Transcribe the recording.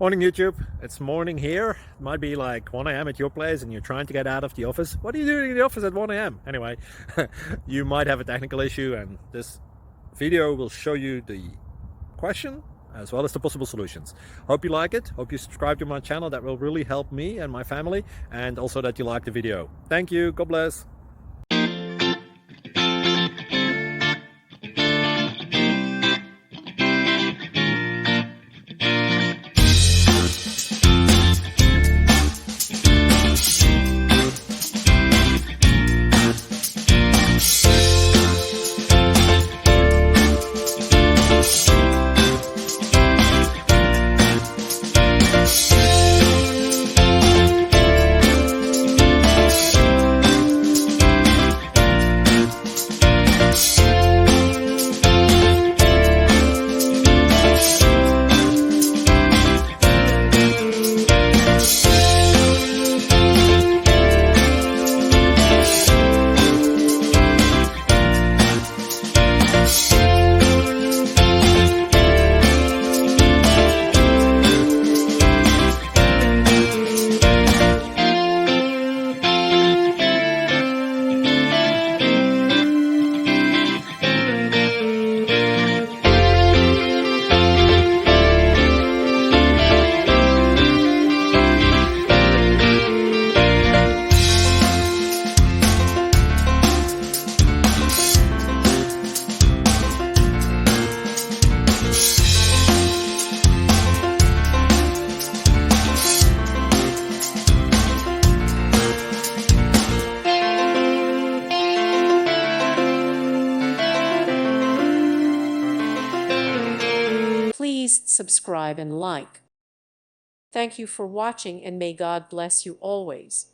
Morning YouTube, it's morning here. It might be like 1 a.m. at your place and you're trying to get out of the office. What are you doing in the office at 1 a.m.? Anyway, you might have a technical issue and this video will show you the question as well as the possible solutions. Hope you like it, hope you subscribe to my channel. That will really help me and my family, and also that you like the video. Thank you, God bless. Please subscribe and like. Thank you for watching, and may God bless you always.